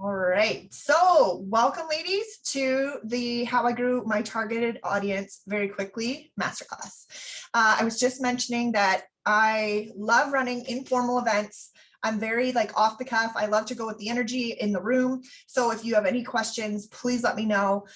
All right. So welcome, ladies, to the How I Grew My Targeted Audience Very Quickly Masterclass. I was just mentioning that I love running informal events. I'm very off the cuff. I love to go with the energy in the room. So if you have any questions, please let me know.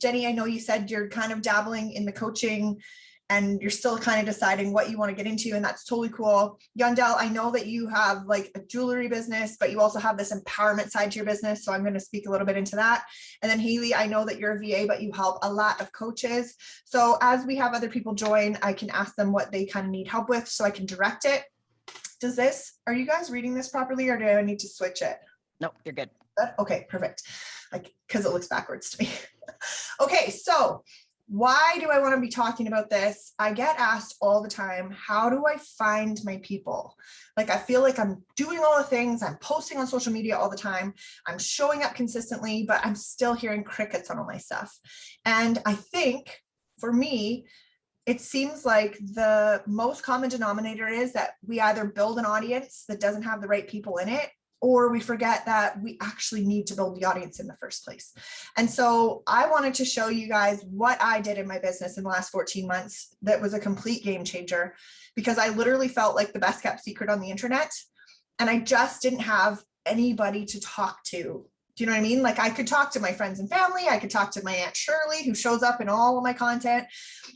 Jenny, I know you said you're kind of dabbling in the coaching and you're still kind of deciding what you want to get into, and that's totally cool. Yondell, I know that you have a jewelry business, but you also have this empowerment side to your business. So I'm going to speak a little bit into that. And then Haley, I know that you're a VA, but you help a lot of coaches. So as we have other people join, I can ask them what they kind of need help with so I can direct it. Are you guys reading this properly, or do I need to switch it? Nope, you're good. Okay, perfect. Because it looks backwards to me. Okay, so why do I want to be talking about this? I get asked all the time, how do I find my people? I feel like I'm doing all the things, I'm posting on social media all the time, I'm showing up consistently, but I'm still hearing crickets on all my stuff. And I think for me, it seems like the most common denominator is that we either build an audience that doesn't have the right people in it, or we forget that we actually need to build the audience in the first place. And so I wanted to show you guys what I did in my business in the last 14 months that was a complete game changer, because I literally felt like the best kept secret on the internet. And I just didn't have anybody to talk to. Do you know what I mean? I could talk to my friends and family. I could talk to my Aunt Shirley, who shows up in all of my content.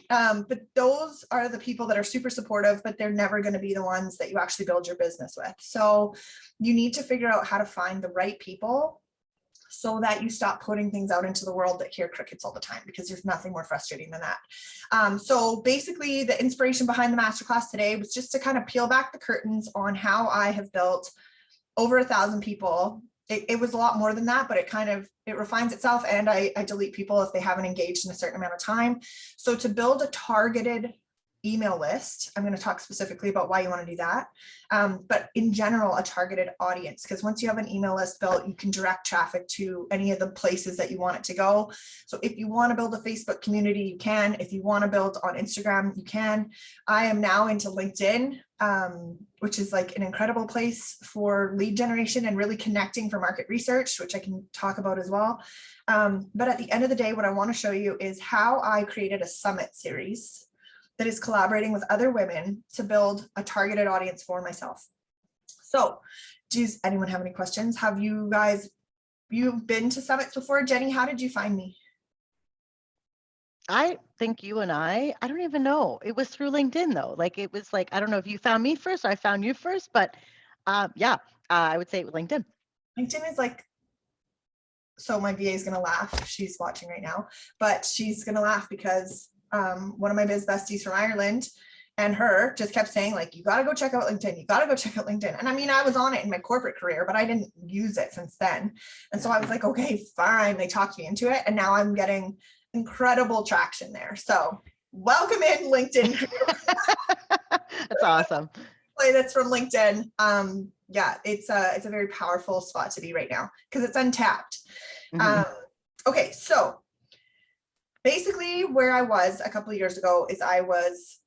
But those are the people that are super supportive, but they're never going to be the ones that you actually build your business with. So you need to figure out how to find the right people so that you stop putting things out into the world that hear crickets all the time, because there's nothing more frustrating than that. So basically the inspiration behind the masterclass today was just to kind of peel back the curtains on how I have built over 1,000 people. It was a lot more than that, but it refines itself, and I delete people if they haven't engaged in a certain amount of time. So to build a targeted email list, I'm going to talk specifically about why you want to do that. But in general, a targeted audience, because once you have an email list built, you can direct traffic to any of the places that you want it to go. So if you want to build a Facebook community, you can. If you want to build on Instagram, you can. I am now into LinkedIn, which is an incredible place for lead generation and really connecting for market research, which I can talk about as well. But at the end of the day, what I want to show you is how I created a summit series that is collaborating with other women to build a targeted audience for myself. So does anyone have any questions? Have you've been to summits before? Jenny, how did you find me? I think you and I don't even know. It was through LinkedIn though. It was I don't know if you found me first or I found you first, but yeah, I would say LinkedIn. LinkedIn is so my VA is going to laugh. She's watching right now, but she's going to laugh because one of my biz besties from Ireland and her just kept saying you got to go check out LinkedIn. You got to go check out LinkedIn. And I mean, I was on it in my corporate career, but I didn't use it since then. And so I was like, okay, fine. They talked me into it. And now I'm getting incredible traction there. So welcome in LinkedIn. That's awesome. That's from LinkedIn. Yeah, it's a very powerful spot to be right now because it's untapped. Mm-hmm. Okay, so basically where I was a couple of years ago is I was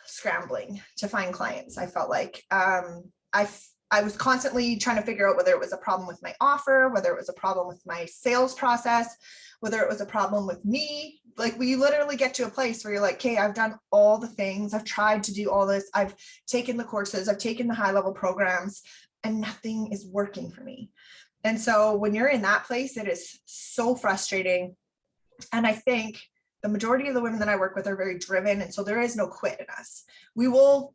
scrambling to find clients. I felt like I was constantly trying to figure out whether it was a problem with my offer, whether it was a problem with my sales process, whether it was a problem with me. We literally get to a place where you're like, okay, I've done all the things. I've tried to do all this. I've taken the courses, I've taken the high level programs, and nothing is working for me. And so when you're in that place, it is so frustrating. And I think the majority of the women that I work with are very driven. And so there is no quit in us. We will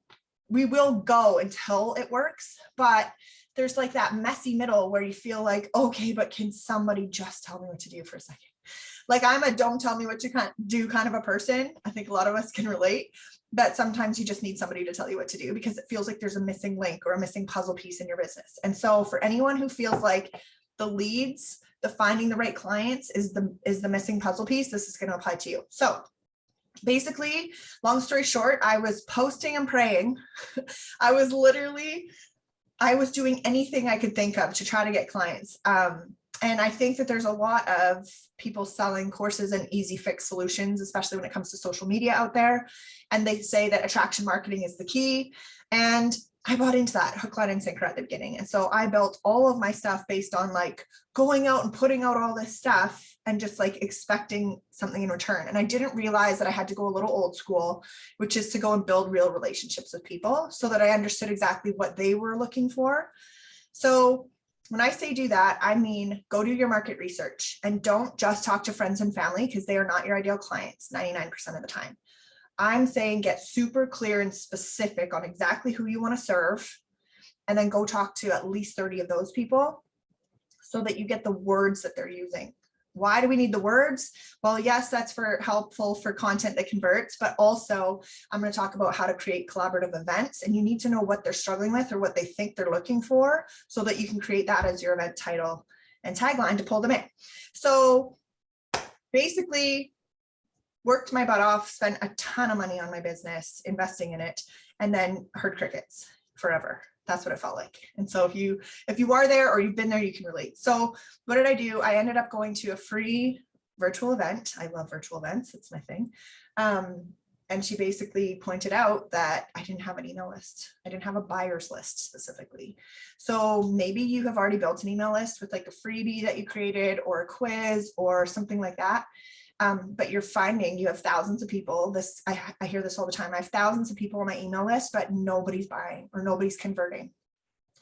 go until it works, but there's that messy middle where you feel like, okay, but can somebody just tell me what to do for a second? I'm a don't tell me what to do kind of a person. I think a lot of us can relate, but sometimes you just need somebody to tell you what to do because it feels like there's a missing link or a missing puzzle piece in your business. And so for anyone who feels like the leads, the finding the right clients is the missing puzzle piece, this is going to apply to you. So basically, long story short, I was posting and praying. I was doing anything I could think of to try to get clients. And I think that there's a lot of people selling courses and easy fix solutions, especially when it comes to social media out there. And they say that attraction marketing is the key. And I bought into that hook, line, and sinker at the beginning. And so I built all of my stuff based on like going out and putting out all this stuff and just like expecting something in return. And I didn't realize that I had to go a little old school, which is to go and build real relationships with people so that I understood exactly what they were looking for. So when I say do that, I mean, go do your market research and don't just talk to friends and family because they are not your ideal clients 99% of the time. I'm saying get super clear and specific on exactly who you want to serve, and then go talk to at least 30 of those people so that you get the words that they're using. Why do we need the words? Well, yes, that's helpful for content that converts, but also I'm going to talk about how to create collaborative events, and you need to know what they're struggling with or what they think they're looking for so that you can create that as your event title and tagline to pull them in. So basically, worked my butt off, spent a ton of money on my business, investing in it, and then heard crickets forever. That's what it felt like. And so if you are there or you've been there, you can relate. So what did I do? I ended up going to a free virtual event. I love virtual events. It's my thing. And she basically pointed out that I didn't have an email list. I didn't have a buyer's list specifically. So maybe you have already built an email list with like a freebie that you created or a quiz or something like that. But you're finding you have thousands of people. I hear this all the time. I have thousands of people on my email list, but nobody's buying or nobody's converting.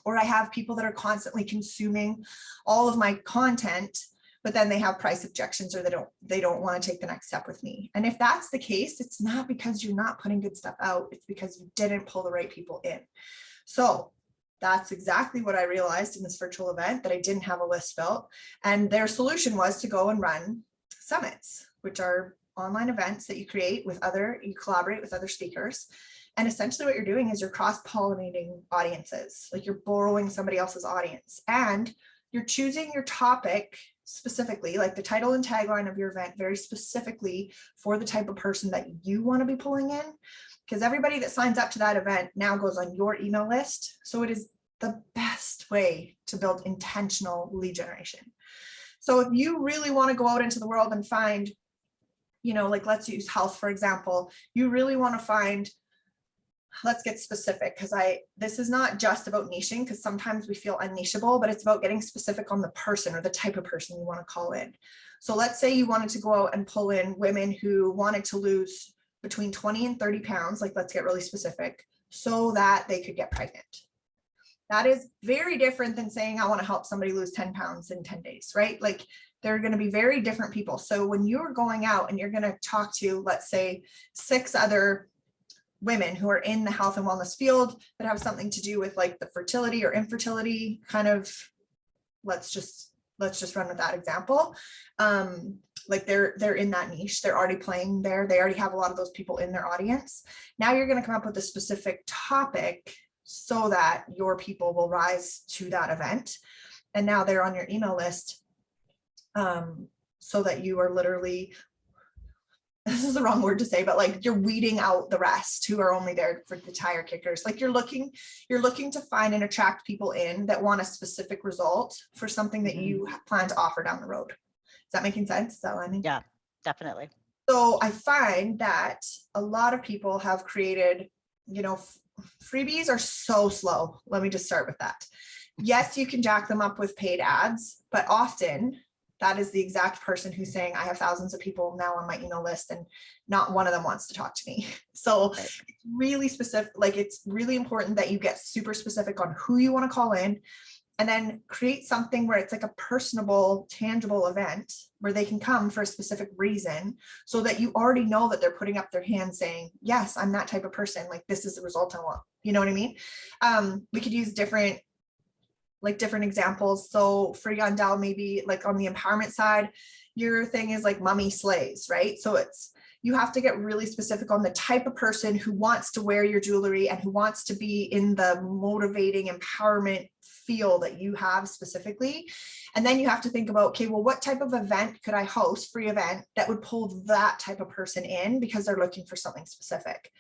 Or I have people that are constantly consuming all of my content, but then they have price objections or they don't want to take the next step with me. And if that's the case, it's not because you're not putting good stuff out. It's because you didn't pull the right people in. So that's exactly what I realized in this virtual event, that I didn't have a list built. And their solution was to go and run summits, which are online events that you collaborate with other speakers. And essentially what you're doing is you're cross-pollinating audiences, like you're borrowing somebody else's audience, and you're choosing your topic specifically, like the title and tagline of your event, very specifically for the type of person that you want to be pulling in, because everybody that signs up to that event now goes on your email list. So it is the best way to build intentional lead generation. So if you really want to go out into the world and find, like let's use health, for example, you really want to find, let's get specific, because this is not just about niching, because sometimes we feel unnicheable, but it's about getting specific on the person or the type of person you want to call in. So let's say you wanted to go out and pull in women who wanted to lose between 20 and 30 pounds, like let's get really specific, so that they could get pregnant. That is very different than saying, I want to help somebody lose 10 pounds in 10 days, right? Like they're going to be very different people. So when you're going out and you're going to talk to, let's say, 6 other women who are in the health and wellness field that have something to do with like the fertility or infertility kind of, let's just run with that example. Like they're in that niche, they're already playing there. They already have a lot of those people in their audience. Now you're going to come up with a specific topic so that your people will rise to that event. And now they're on your email list, so that you are literally, this is the wrong word to say, but like you're weeding out the rest who are only there for the tire kickers. Like you're looking to find and attract people in that want a specific result for something that you plan to offer down the road. Is that making sense? Is that what I mean? Yeah, definitely. So I find that a lot of people have created, freebies are so slow. Let me just start with that. Yes, you can jack them up with paid ads, but often that is the exact person who's saying, I have thousands of people now on my email list and not one of them wants to talk to me. So it's really specific, like it's really important that you get super specific on who you want to call in, and then create something where it's like a personable, tangible event where they can come for a specific reason, so that you already know that they're putting up their hand saying, yes, I'm that type of person. Like this is the result I want. You know what I mean? We could use different examples. So for Yandel, maybe like on the empowerment side, your thing is like mommy slays, right? So you have to get really specific on the type of person who wants to wear your jewelry and who wants to be in the motivating empowerment feel that you have specifically. And then you have to think about, okay, well, what type of event could I host, free event, that would pull that type of person in because they're looking for something specific.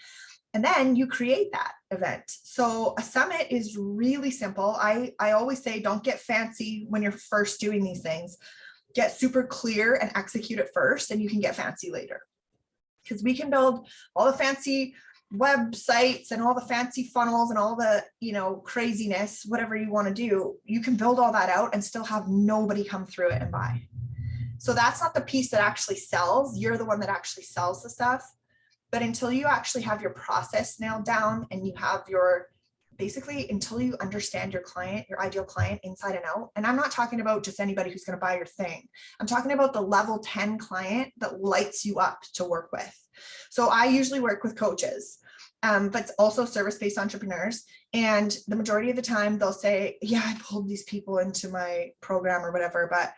And then you create that event. So a summit is really simple. I always say, don't get fancy when you're first doing these things. Get super clear and execute it first, and you can get fancy later. Because we can build all the fancy websites and all the fancy funnels and all the, craziness, whatever you want to do, you can build all that out and still have nobody come through it and buy. So that's not the piece that actually sells. You're the one that actually sells the stuff. But until you actually have your process nailed down and you have basically until you understand your client, your ideal client inside and out. And I'm not talking about just anybody who's going to buy your thing. I'm talking about the level 10 client that lights you up to work with. So I usually work with coaches, but also service-based entrepreneurs. And the majority of the time they'll say, yeah, I pulled these people into my program or whatever, but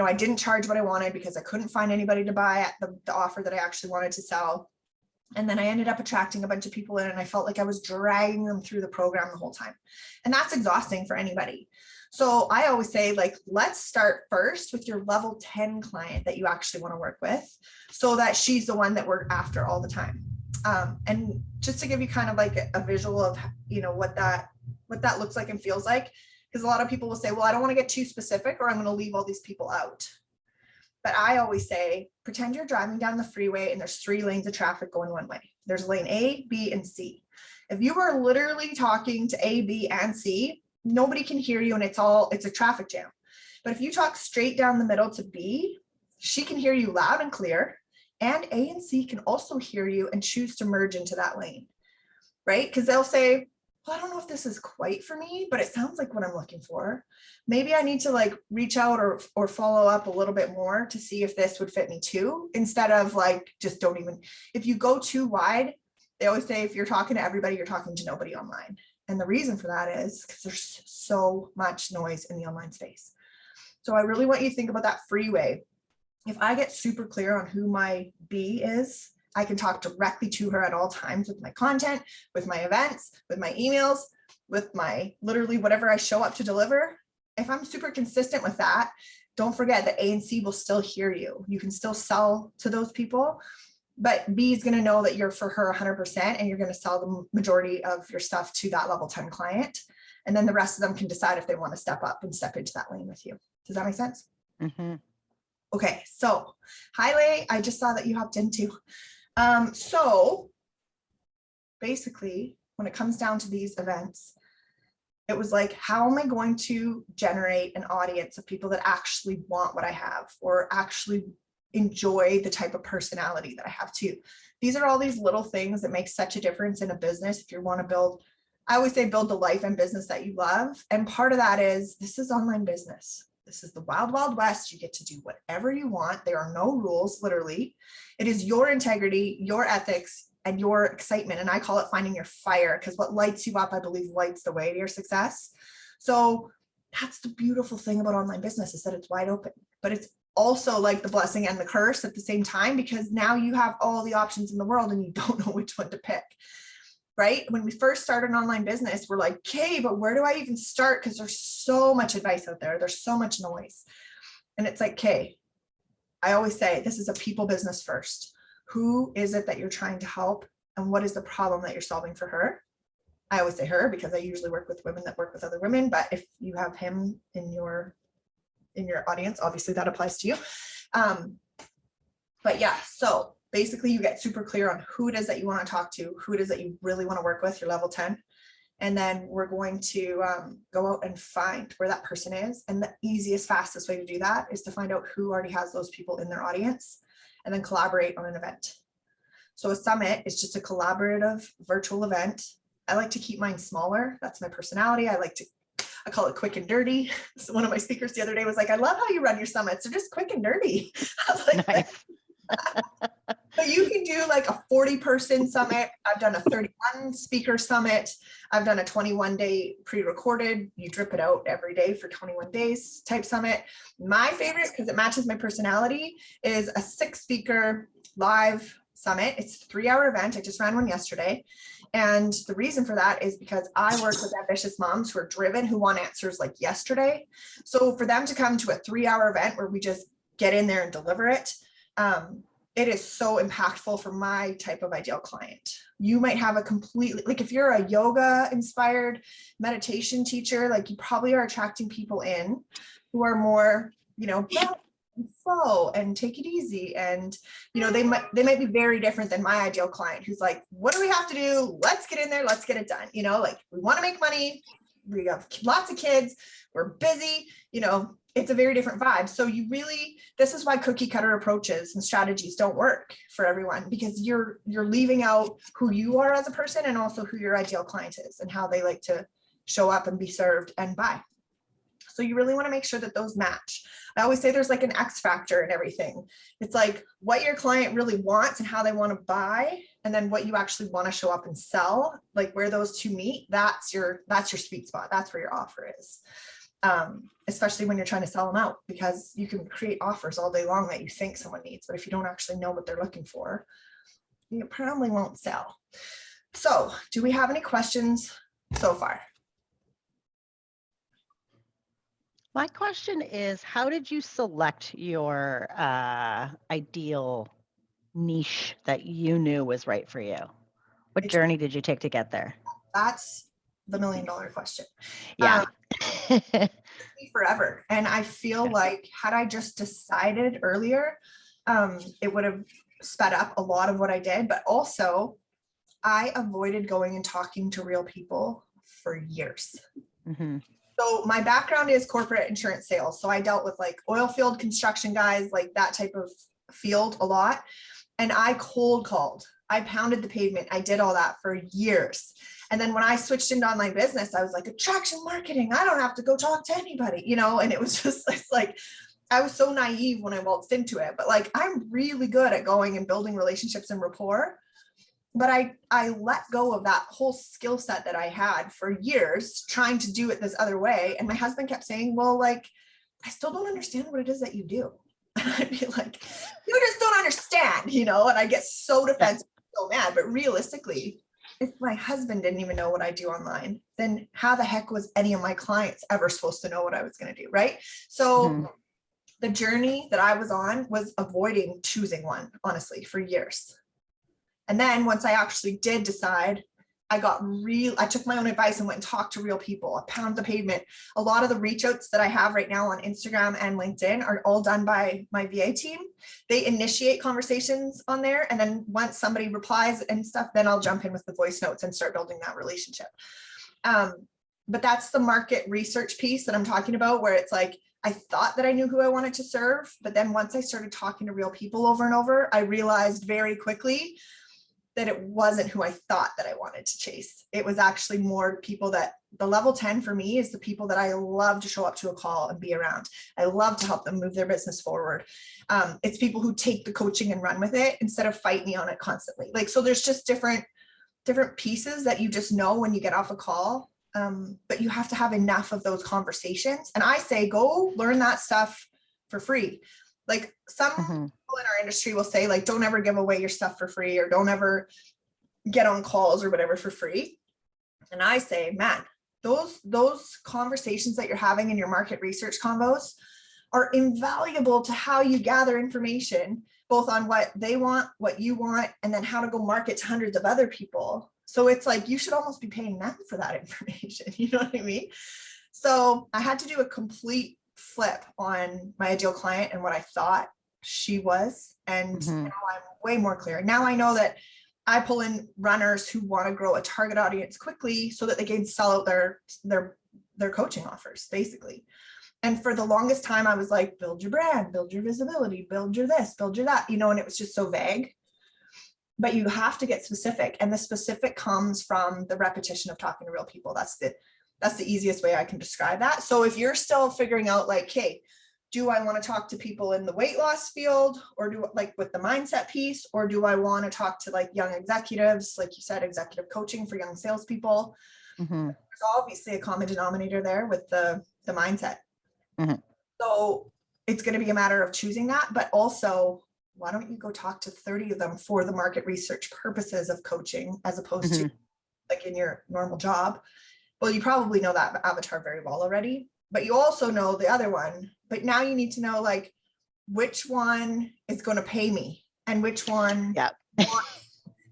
I didn't charge what I wanted because I couldn't find anybody to buy at the offer that I actually wanted to sell. And then I ended up attracting a bunch of people in, and I felt like I was dragging them through the program the whole time. And that's exhausting for anybody. So I always say, like, let's start first with your level 10 client that you actually want to work with, so that she's the one that we're after all the time. And just to give you kind of like a visual of, what that looks like and feels like, because a lot of people will say, well, I don't want to get too specific or I'm going to leave all these people out. But I always say, pretend you're driving down the freeway and there's 3 lanes of traffic going one way. There's lane A, B, and C. If you are literally talking to A, B, and C, nobody can hear you and it's a traffic jam. But if you talk straight down the middle to B, she can hear you loud and clear, and A and C can also hear you and choose to merge into that lane, right? Because they'll say, well, I don't know if this is quite for me, but it sounds like what I'm looking for. Maybe I need to like reach out or follow up a little bit more to see if this would fit me too, instead of like, just don't even, if you go too wide, they always say, if you're talking to everybody, you're talking to nobody online. And the reason for that is because there's so much noise in the online space. So I really want you to think about that freeway. If I get super clear on who my B is, I can talk directly to her at all times with my content, with my events, with my emails, with my literally whatever I show up to deliver. If I'm super consistent with that, don't forget that A and C will still hear you. You can still sell to those people, but B is going to know that you're for her 100% and you're going to sell the majority of your stuff to that level 10 client. And then the rest of them can decide if they want to step up and step into that lane with you. Does that make sense? Mm-hmm. Okay, so hi, Lay. I just saw that you hopped in too. So basically, when it comes down to these events, it was like, how am I going to generate an audience of people that actually want what I have or actually enjoy the type of personality that I have too? These are all these little things that make such a difference in a business. If you want to build, I always say, build the life and business that you love. And part of that is, this is online business. This is the wild, wild west. You get to do whatever you want. There are no rules, literally. It is your integrity, your ethics, and your excitement. And I call it finding your fire, because what lights you up, I believe, lights the way to your success. So that's the beautiful thing about online business, is that it's wide open, but it's also like the blessing and the curse at the same time, because now you have all the options in the world and you don't know which one to pick. Right? When we first started an online business, we're like, okay, but where do I even start? Because there's so much advice out there. There's so much noise. And it's like, okay, I always say, this is a people business first. Who is it that you're trying to help? And what is the problem that you're solving for her? I always say her, because I usually work with women that work with other women. But if you have him in your audience, obviously that applies to you. But yeah, so basically you get super clear on who it is that you want to talk to, who it is that you really want to work with, your level 10. And then we're going to go out and find where that person is. And the easiest, fastest way to do that is to find out who already has those people in their audience and then collaborate on an event. So a summit is just a collaborative virtual event. I like to keep mine smaller. That's my personality. I call it quick and dirty. So one of my speakers the other day was like, I love how you run your summits. They're just quick and dirty. I was like, nice. So you can do like a 40-person summit. I've done a 31 speaker summit. I've done a 21-day pre-recorded. You drip it out every day for 21 days type summit. My favorite, because it matches my personality, is a 6-speaker live summit. It's a 3-hour event. I just ran one yesterday. And the reason for that is because I work with ambitious moms who are driven, who want answers like yesterday. So for them to come to a 3-hour event where we just get in there and deliver it, it is so impactful for my type of ideal client. You might have a completely, like if you're a yoga inspired meditation teacher, like you probably are attracting people in who are more, flow and take it easy. And, they might be very different than my ideal client who's like, what do we have to do? Let's get in there. Let's get it done. Like we want to make money. We have lots of kids. We're busy, it's a very different vibe. So this is why cookie cutter approaches and strategies don't work for everyone, because you're leaving out who you are as a person and also who your ideal client is and how they like to show up and be served and buy. So you really want to make sure that those match. I always say there's like an X factor in everything. It's like what your client really wants and how they want to buy, and then what you actually want to show up and sell, like where those two meet, that's your sweet spot. That's where your offer is. Especially when you're trying to sell them out, because you can create offers all day long that you think someone needs, but if you don't actually know what they're looking for, you probably won't sell. So do we have any questions so far? My question is, how did you select your ideal niche that you knew was right for you? What journey did you take to get there? That's the $1 million question. Yeah. Forever. And I feel like had I just decided earlier, it would have sped up a lot of what I did, but also I avoided going and talking to real people for years. Mm-hmm. So my background is corporate insurance sales. So I dealt with like oil field construction guys, like that type of field a lot. And I cold called, I pounded the pavement. I did all that for years. And then when I switched into online business, I was like, attraction marketing, I don't have to go talk to anybody, and it was just, it's like, I was so naive when I waltzed into it, but like, I'm really good at going and building relationships and rapport. But I let go of that whole skill set that I had for years trying to do it this other way. And my husband kept saying, well, like, I still don't understand what it is that you do. And I'd be like, you just don't understand, and I get so defensive, so mad. But realistically, if my husband didn't even know what I do online, then how the heck was any of my clients ever supposed to know what I was going to do? Right. So the journey that I was on was avoiding choosing one, honestly, for years. And then once I actually did decide, I took my own advice and went and talked to real people. I pounded the pavement. A lot of the reach outs that I have right now on Instagram and LinkedIn are all done by my VA team. They initiate conversations on there. And then once somebody replies and stuff, then I'll jump in with the voice notes and start building that relationship. But that's the market research piece that I'm talking about, where it's like, I thought that I knew who I wanted to serve. But then once I started talking to real people over and over, I realized very quickly that it wasn't who I thought that I wanted to chase. It was actually more people that the level 10 for me is the people that I love to show up to a call and be around. I love to help them move their business forward. It's people who take the coaching and run with it instead of fight me on it constantly. Like, so there's just different pieces that you just know when you get off a call. But you have to have enough of those conversations. And I say, go learn that stuff for free. Like some people in our industry will say, like, don't ever give away your stuff for free, or don't ever get on calls or whatever for free. And I say, man, those conversations that you're having in your market research convos are invaluable to how you gather information, both on what they want, what you want, and then how to go market to hundreds of other people. So it's like, you should almost be paying them for that information. You know what I mean? So I had to do a complete flip on my ideal client and what I thought she was. And now I'm way more clear. Now I know that I pull in runners who want to grow a target audience quickly so that they can sell out their coaching offers, basically. And for the longest time, I was like, build your brand, build your visibility, build your this, build your that, and it was just so vague. But you have to get specific. And the specific comes from the repetition of talking to real people. That's the easiest way I can describe that. So if you're still figuring out like, hey, do I want to talk to people in the weight loss field, or do like with the mindset piece, or do I want to talk to like young executives, like you said, executive coaching for young salespeople? There's obviously a common denominator there with the mindset. So it's going to be a matter of choosing that, but also, why don't you go talk to 30 of them for the market research purposes of coaching, as opposed to like in your normal job? Well, you probably know that avatar very well already, but you also know the other one. But now you need to know like which one is going to pay me and which one. Yeah.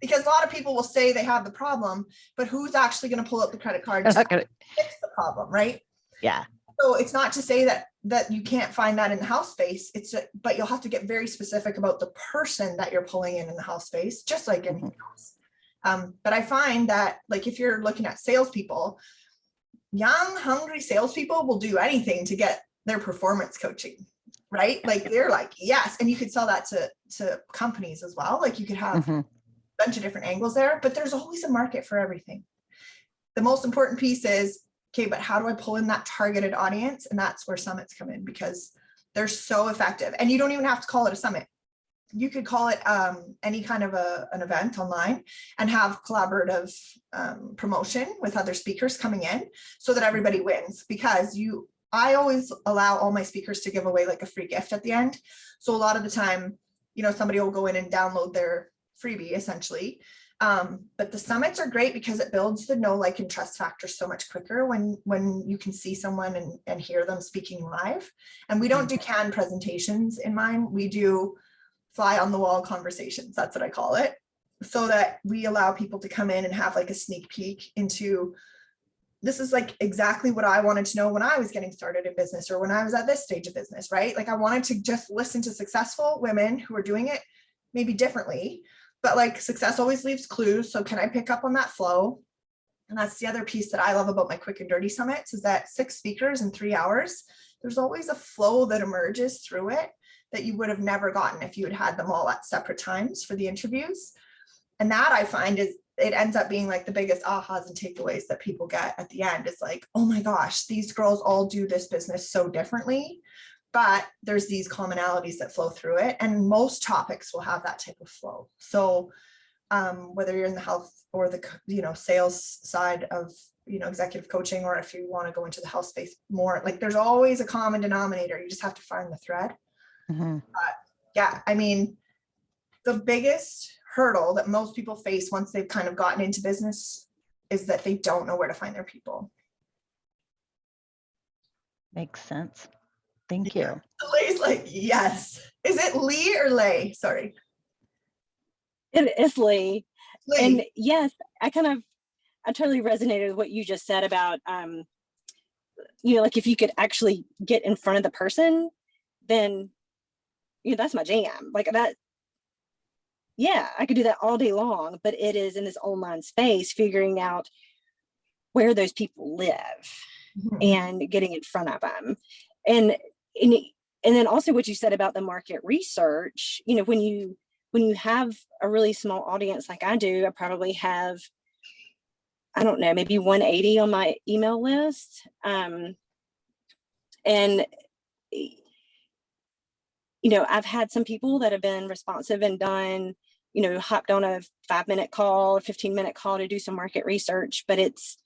Because a lot of people will say they have the problem, but who's actually going to pull up the credit card to fix the problem, right? Yeah. So it's not to say that you can't find that in the house space. But you'll have to get very specific about the person that you're pulling in the house space, just like anything else. But I find that, like, if you're looking at salespeople, young, hungry salespeople will do anything to get their performance coaching, right? Like they're like, yes. And you could sell that to companies as well. Like you could have a bunch of different angles there, but there's always a market for everything. The most important piece is, okay, but how do I pull in that targeted audience? And that's where summits come in, because they're so effective. And you don't even have to call it a summit. You could call it any kind of an event online and have collaborative promotion with other speakers coming in so that everybody wins, because I always allow all my speakers to give away like a free gift at the end. So a lot of the time, somebody will go in and download their freebie essentially. But the summits are great because it builds the know, like, and trust factor so much quicker when you can see someone and hear them speaking live. And we don't do canned presentations in mine. We do fly on the wall conversations. That's what I call it. So that we allow people to come in and have like a sneak peek into, this is like exactly what I wanted to know when I was getting started in business, or when I was at this stage of business, right? Like I wanted to just listen to successful women who are doing it maybe differently, but like success always leaves clues. So can I pick up on that flow? And that's the other piece that I love about my quick and dirty summits, is that 6 speakers in 3 hours, there's always a flow that emerges through it that you would have never gotten if you had them all at separate times for the interviews. And that I find it ends up being like the biggest ahas and takeaways that people get at the end. Is like, oh my gosh, these girls all do this business so differently, but there's these commonalities that flow through it. And most topics will have that type of flow. So whether you're in the health or the sales side of executive coaching, or if you want to go into the health space more, like there's always a common denominator. You just have to find the thread. Yeah, I mean, the biggest hurdle that most people face once they've kind of gotten into business is that they don't know where to find their people. Makes sense. Thank you. Lay's like, yes. Is it Lee or Lay? Sorry. It is Lee. Lee. And yes, I totally resonated with what you just said about, like if you could actually get in front of the person, then that's my jam. Like that. Yeah, I could do that all day long, but it is in this online space, figuring out where those people live and getting in front of them. And then also what you said about the market research, when you have a really small audience like I do, I probably have, I don't know, maybe 180 on my email list. And I've had some people that have been responsive and done, hopped on a 5-minute call, a 15-minute call to do some market research, but it's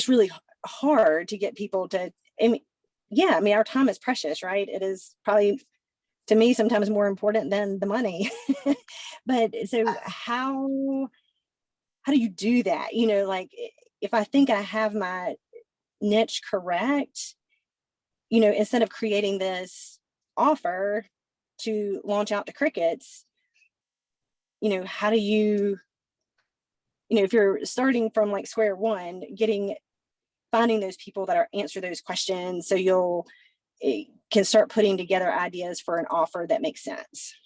really hard to get people to, our time is precious, right? It is probably, to me, sometimes more important than the money. But so how do you do that? Like if I think I have my niche correct, instead of creating this offer to launch out to crickets, how do you, if you're starting from like square one, finding those people that answer those questions, so can start putting together ideas for an offer that makes sense.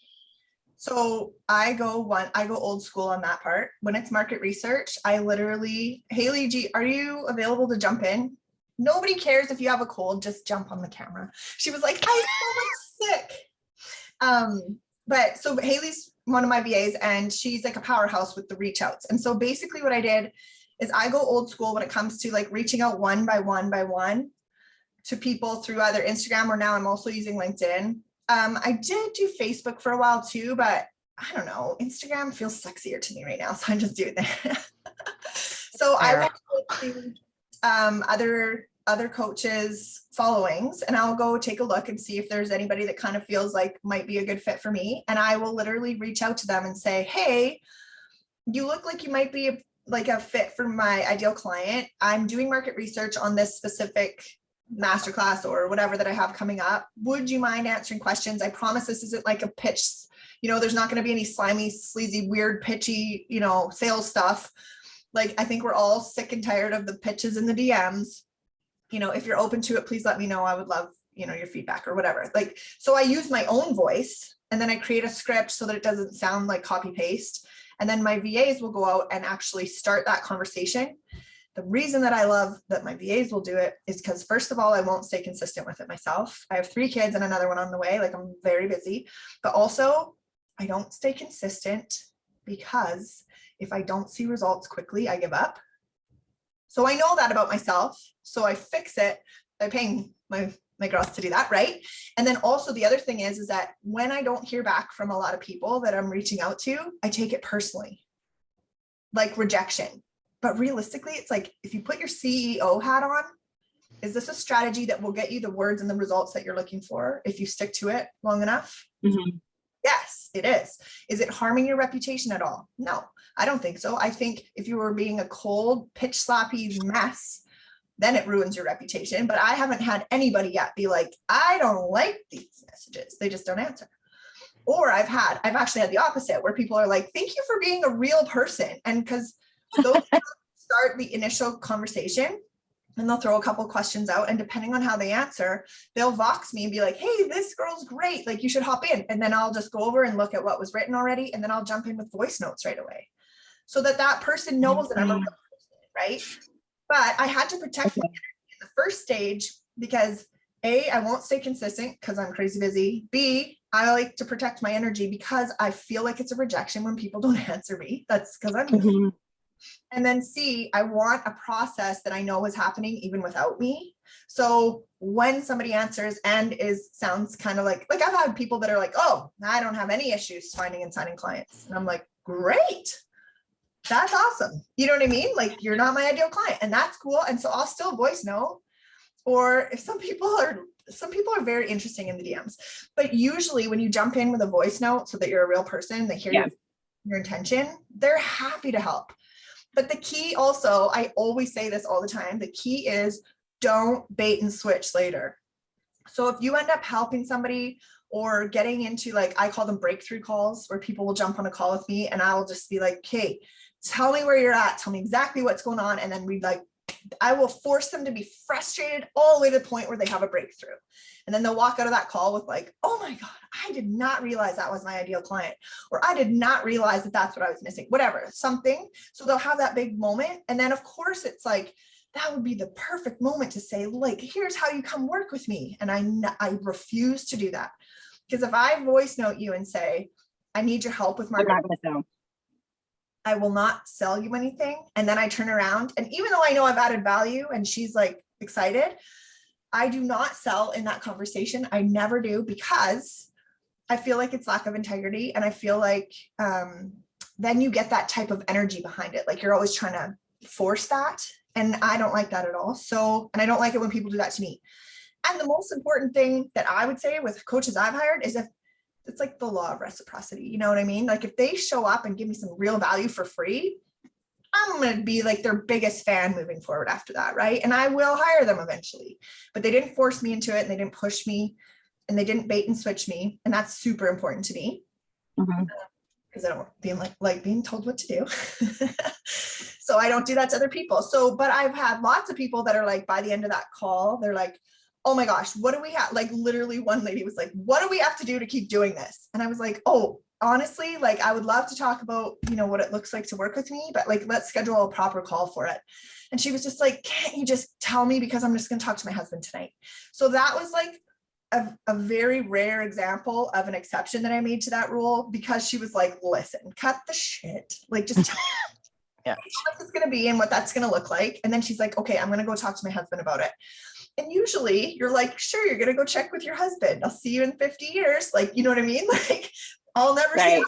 So I go old school on that part. When it's market research, I literally, Haley, are you available to jump in? Nobody cares if you have a cold, just jump on the camera. She was like, I'm so sick. But so Haley's one of my VAs, and she's like a powerhouse with the reach outs. And so basically what I did is I go old school when it comes to like reaching out one by one to people through either Instagram, or now I'm also using LinkedIn. I did do Facebook for a while too, but I don't know, Instagram feels sexier to me right now. So I'm just doing that. So I went to other coaches' followings, and I'll go take a look and see if there's anybody that kind of feels like might be a good fit for me. And I will literally reach out to them and say, hey, you look like you might be a fit for my ideal client. I'm doing market research on this specific masterclass or whatever that I have coming up. Would you mind answering questions? I promise this isn't like a pitch. There's not going to be any slimy, sleazy, weird, pitchy, sales stuff. Like, I think we're all sick and tired of the pitches and the DMs. You know, if you're open to it, please let me know. I would love, you know, your feedback or whatever. Like, so I use my own voice and then I create a script so that it doesn't sound like copy paste. And then my VAs will go out and actually start that conversation. The reason that I love that my VAs will do it is because, first of all, I won't stay consistent with it myself. I have 3 kids and another one on the way. Like, I'm very busy, but also I don't stay consistent because if I don't see results quickly, I give up. So I know that about myself. So I fix it by paying my girls to do that, right? And then also the other thing is that when I don't hear back from a lot of people that I'm reaching out to, I take it personally, like rejection. But realistically, it's like, if you put your CEO hat on, is this a strategy that will get you the words and the results that you're looking for if you stick to it long enough? Mm-hmm. Yes, it is. Is it harming your reputation at all? No, I don't think so. I think if you were being a cold, pitch slappy mess, then it ruins your reputation. But I haven't had anybody yet be like, I don't like these messages. They just don't answer. Or I've actually had the opposite, where people are like, thank you for being a real person. And because those start the initial conversation, and they'll throw a couple questions out, and depending on how they answer, they'll Vox me and be like, hey, this girl's great, like you should hop in. And then I'll just go over and look at what was written already, and then I'll jump in with voice notes right away, so that that person knows that I'm a real person, right? But I had to protect my energy in the first stage because A, I won't stay consistent because I'm crazy busy. B, I like to protect my energy because I feel like it's a rejection when people don't answer me. That's because I'm Mm-hmm. And then C, I want a process that I know is happening even without me. So when somebody answers and sounds kind of like I've had people that are like, oh, I don't have any issues finding and signing clients. And I'm like, great. That's awesome. You know what I mean? Like, you're not my ideal client, and that's cool. And so I'll still voice note. Or if some people are very interesting in the DMs, but usually when you jump in with a voice note so that you're a real person, they hear your intention, they're happy to help. But the key also, I always say this all the time, the key is don't bait and switch later. So if you end up helping somebody or getting into, like, I call them breakthrough calls, where people will jump on a call with me and I'll just be like, okay, tell me where you're at, tell me exactly what's going on. And then I will force them to be frustrated all the way to the point where they have a breakthrough. And then they'll walk out of that call with like, oh my God, I did not realize that was my ideal client. Or I did not realize that that's what I was missing, whatever, something. So they'll have that big moment. And then of course it's like, that would be the perfect moment to say, like, here's how you come work with me. And I refuse to do that. Because if I voice note you and say, I need your help with marketing, I will not sell you anything. And then I turn around, and even though I know I've added value and she's like excited, I do not sell in that conversation. I never do, because I feel like it's lack of integrity. And I feel like then you get that type of energy behind it. Like, you're always trying to force that. And I don't like that at all. So, and I don't like it when people do that to me. And the most important thing that I would say with coaches I've hired is, if it's like the law of reciprocity, you know what I mean? Like, if they show up and give me some real value for free, I'm going to be like their biggest fan moving forward after that, right? And I will hire them eventually. But they didn't force me into it, and they didn't push me, and they didn't bait and switch me. And that's super important to me, because I don't like being told what to do. So I don't do that to other people. So, but I've had lots of people that are like, by the end of that call, they're like, oh my gosh, what do we have? Like, literally one lady was like, what do we have to do to keep doing this? And I was like, oh, honestly, like, I would love to talk about, you know, what it looks like to work with me, but like, let's schedule a proper call for it. And she was just like, can't you just tell me, because I'm just going to talk to my husband tonight. So that was like a very rare example of an exception that I made to that rule, because she was like, listen, cut the shit. Like, just tell me what it's going to be and what that's going to look like. And then she's like, okay, I'm going to go talk to my husband about it. And usually you're like, sure, you're going to go check with your husband. I'll see you in 50 years. Like, you know what I mean? Like, I'll never see you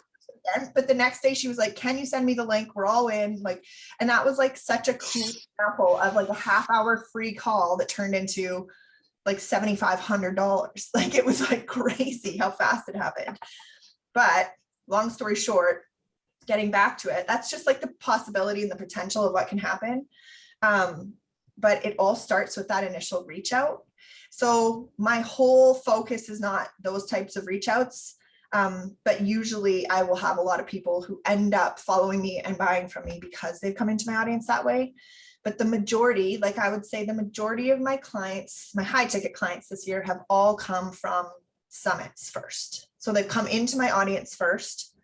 again. But the next day she was like, can you send me the link? We're all in. Like, and that was like such a cool example of like a half-hour free call that turned into like $7,500. Like, it was like crazy how fast it happened. But long story short, getting back to it, that's just like the possibility and the potential of what can happen. But it all starts with that initial reach out. So my whole focus is not those types of reach outs. But usually I will have a lot of people who end up following me and buying from me because they've come into my audience that way. But the majority, like I would say the majority of my clients, my high ticket clients this year have all come from summits first. So they've come into my audience first.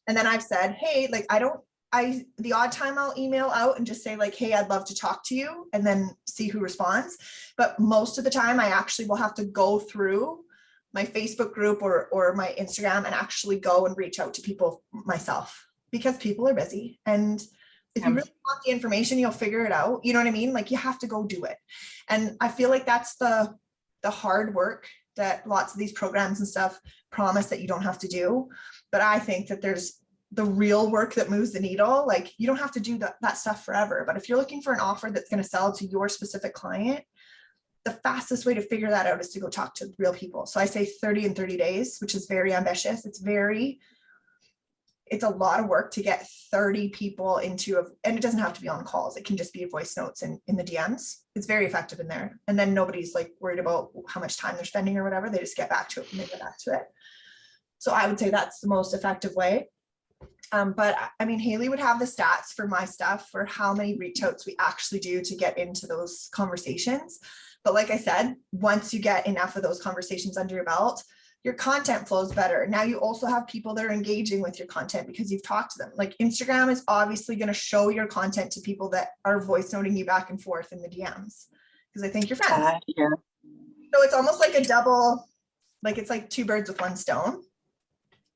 And then I've said, hey, like the odd time I'll email out and just say like, hey, I'd love to talk to you, and then see who responds. But most of the time I actually will have to go through my Facebook group or my Instagram and actually go and reach out to people myself, because people are busy. And if you really want the information, you'll figure it out. You know what I mean? Like you have to go do it. And I feel like that's the hard work that lots of these programs and stuff promise that you don't have to do. But I think that there's the real work that moves the needle. Like you don't have to do that stuff forever. But if you're looking for an offer that's going to sell to your specific client, the fastest way to figure that out is to go talk to real people. So I say 30 in 30 days, which is very ambitious. It's a lot of work to get 30 people into and it doesn't have to be on calls. It can just be voice notes in the DMs. It's very effective in there. And then nobody's like worried about how much time they're spending or whatever. They just get back to it when they get back to it. So I would say that's the most effective way. But I mean, Haley would have the stats for my stuff for how many reach outs we actually do to get into those conversations. But like I said, once you get enough of those conversations under your belt, your content flows better. Now you also have people that are engaging with your content because you've talked to them. Like Instagram is obviously going to show your content to people that are voice noting you back and forth in the DMs because they think you're friends. Yeah. So it's almost like a double, like it's like two birds with one stone,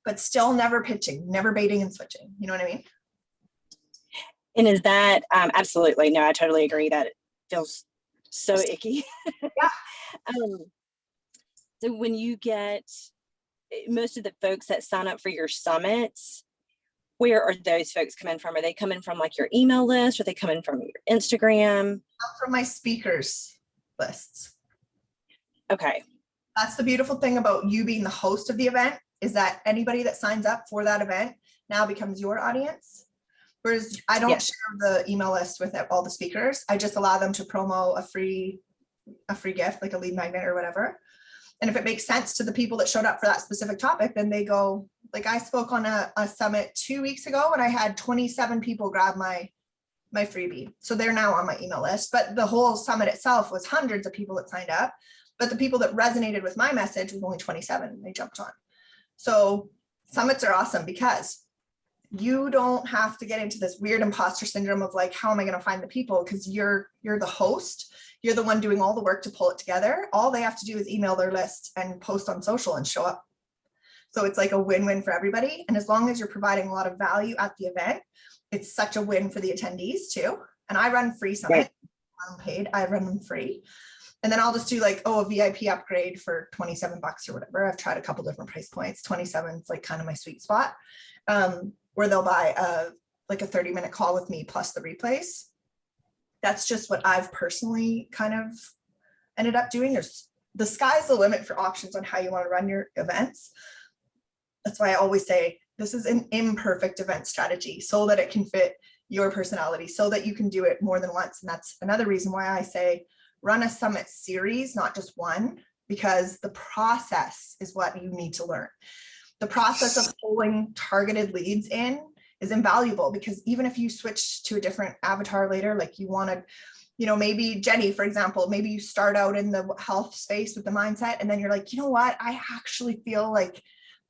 but still never pitching, never baiting and switching. You know what I mean? And is that absolutely, no, I totally agree that it feels so icky. Yeah. So when you get most of the folks that sign up for your summits, where are those folks coming from? Are they coming from like your email list? Are they coming from your Instagram? From my speakers lists. Okay. That's the beautiful thing about you being the host of the event, is that anybody that signs up for that event now becomes your audience. Whereas I don't share the email list with all the speakers. I just allow them to promo a free gift, like a lead magnet or whatever. And if it makes sense to the people that showed up for that specific topic, then they go. Like I spoke on a summit 2 weeks ago and I had 27 people grab my freebie. So they're now on my email list, but the whole summit itself was hundreds of people that signed up, but the people that resonated with my message was only 27 and they jumped on. So summits are awesome because you don't have to get into this weird imposter syndrome of like, how am I going to find the people? Because you're the host. You're the one doing all the work to pull it together. All they have to do is email their list and post on social and show up. So it's like a win-win for everybody. And as long as you're providing a lot of value at the event, it's such a win for the attendees too. And I run free summit, unpaid, I run them free. And then I'll just do like, a VIP upgrade for $27 or whatever. I've tried a couple different price points. 27 is like kind of my sweet spot, where they'll buy like a 30-minute call with me plus the replays. That's just what I've personally kind of ended up doing. The sky's the limit for options on how you want to run your events. That's why I always say this is an imperfect event strategy so that it can fit your personality, so that you can do it more than once. And that's another reason why I say run a summit series, not just one, because the process is what you need to learn. The process of pulling targeted leads in is invaluable, because even if you switch to a different avatar later, like you want to, maybe Jenny, for example, maybe you start out in the health space with the mindset, and then you're like, you know what, I actually feel like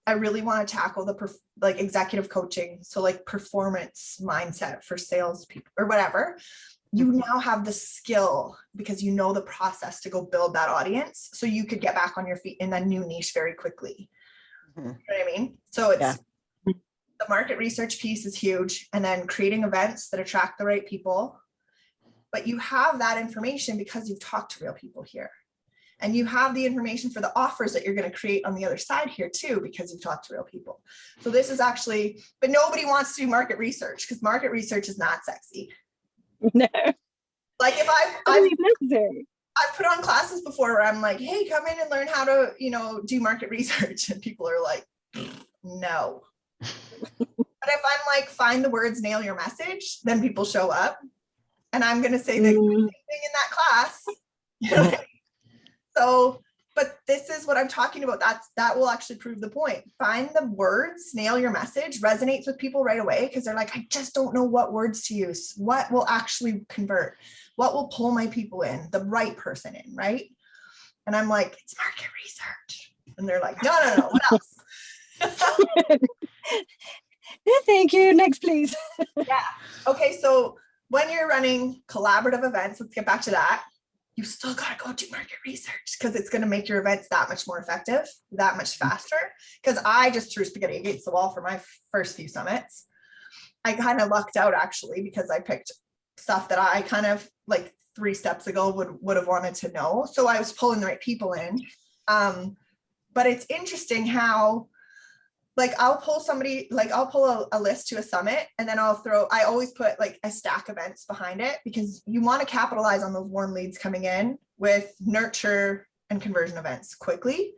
I really want to tackle the executive coaching. So like performance mindset for salespeople or whatever. You now have the skill because you know the process to go build that audience. So you could get back on your feet in a new niche very quickly. You know what I mean? So it's the market research piece is huge. And then creating events that attract the right people. But you have that information because you've talked to real people here. And you have the information for the offers that you're going to create on the other side here too, because you've talked to real people. So this is actually, but nobody wants to do market research because market research is not sexy. No. Like if I've put on classes before where I'm like, hey, come in and learn how to, do market research. And people are like, no. But if I'm like, find the words, nail your message, then people show up. And I'm going to say the same thing in that class. So But this is what I'm talking about. That will actually prove the point. Find the words, nail your message, resonates with people right away because they're like, I just don't know what words to use. What will actually convert? What will pull my people in? The right person in, right? And I'm like, it's market research. And they're like, no, what else? Thank you. Next, please. Yeah. Okay. So when you're running collaborative events, let's get back to that. You still got to go do market research because it's going to make your events that much more effective, that much faster. Because I just threw spaghetti against the wall for my first few summits. I kind of lucked out actually because I picked stuff that I kind of like 3 steps ago would have wanted to know. So I was pulling the right people in. But it's interesting how like I'll pull somebody, like I'll pull a list to a summit and then I always put like a stack events behind it because you want to capitalize on those warm leads coming in with nurture and conversion events quickly.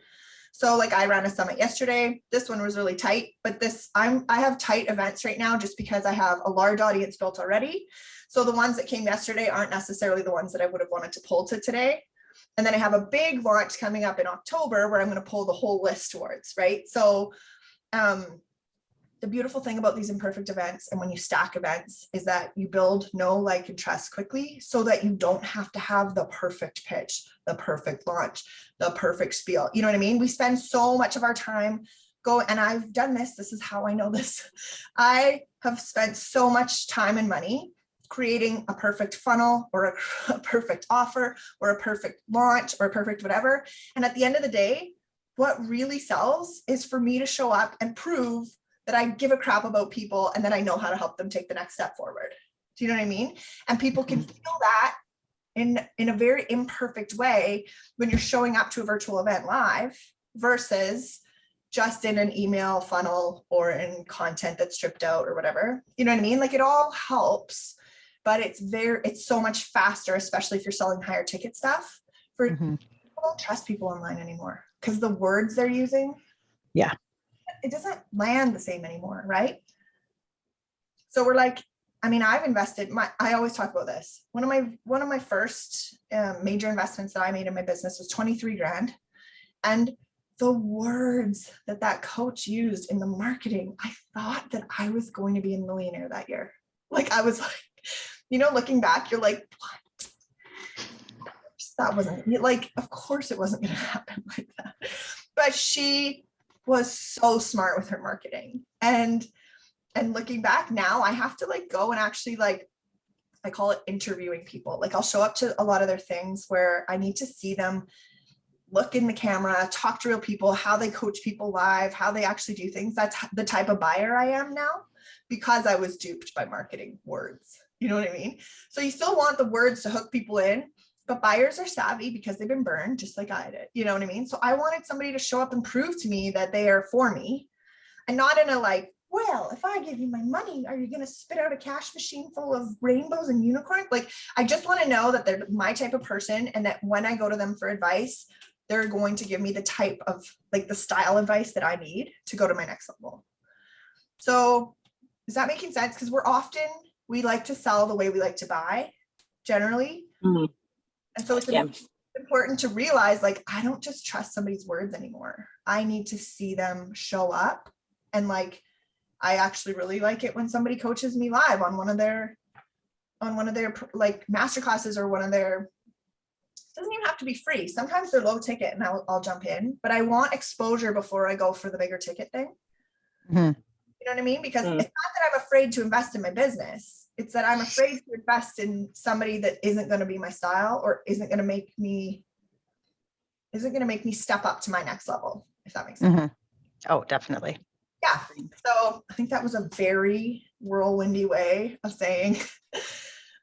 So like I ran a summit yesterday. This one was really tight, but I have tight events right now just because I have a large audience built already. So the ones that came yesterday aren't necessarily the ones that I would have wanted to pull to today. And then I have a big launch coming up in October where I'm going to pull the whole list towards, right? So the beautiful thing about these imperfect events and when you stack events is that you build know, like, and trust quickly so that you don't have to have the perfect pitch, the perfect launch, the perfect spiel. You know what I mean? We spend so much of our time and I've done this. This is how I know this. I have spent so much time and money creating a perfect funnel or a perfect offer or a perfect launch or a perfect whatever. And at the end of the day, what really sells is for me to show up and prove that I give a crap about people and that I know how to help them take the next step forward. Do you know what I mean? And people can feel that in a very imperfect way when you're showing up to a virtual event live versus just in an email funnel or in content that's stripped out or whatever. You know what I mean? Like it all helps, but it's so much faster, especially if you're selling higher ticket stuff. People don't trust people online anymore because the words they're using, it doesn't land the same anymore, right? So we're like, I mean, I've invested I always talk about this. One of my first major investments that I made in my business was 23 grand. And the words that coach used in the marketing, I thought that I was going to be a millionaire that year. Like I was like, you know, looking back, you're like, what? That wasn't like, of course it wasn't going to happen like that. But she was so smart with her marketing. And looking back now, I have to like go and actually like, I call it interviewing people. Like I'll show up to a lot of their things where I need to see them look in the camera, talk to real people, how they coach people live, how they actually do things. That's the type of buyer I am now because I was duped by marketing words. You know what I mean? So you still want the words to hook people in, but buyers are savvy because they've been burned just like I did. You know what I mean? So I wanted somebody to show up and prove to me that they are for me and not in a like, well, if I give you my money, are you going to spit out a cash machine full of rainbows and unicorns? Like, I just want to know that they're my type of person and that when I go to them for advice, they're going to give me the type of like the style advice that I need to go to my next level. So is that making sense? Because we like to sell the way we like to buy generally. And so it's important to realize like, I don't just trust somebody's words anymore. I need to see them show up. And like, I actually really like it when somebody coaches me live on one of their like masterclasses or one of their, doesn't even have to be free. Sometimes they're low ticket and I'll jump in, but I want exposure before I go for the bigger ticket thing. You know what I mean? Because it's not that I'm afraid to invest in my business. It's that I'm afraid to invest in somebody that isn't going to be my style or isn't going to make me step up to my next level, if that makes sense. Oh, definitely. Yeah. So I think that was a very whirlwindy way of saying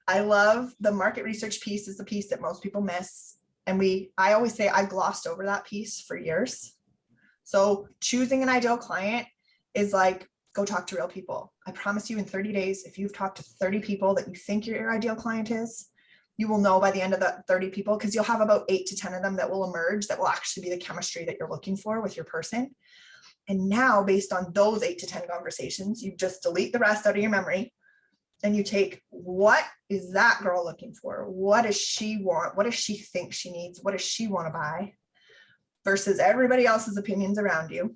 I love the market research piece is the piece that most people miss. And I always say I glossed over that piece for years. So choosing an ideal client is like, go talk to real people. I promise you in 30 days, if you've talked to 30 people that you think your ideal client is, you will know by the end of the 30 people, because you'll have about 8 to 10 of them that will emerge that will actually be the chemistry that you're looking for with your person. And now based on those 8 to 10 conversations, you just delete the rest out of your memory and you take, what is that girl looking for? What does she want? What does she think she needs? What does she want to buy? versus everybody else's opinions around you.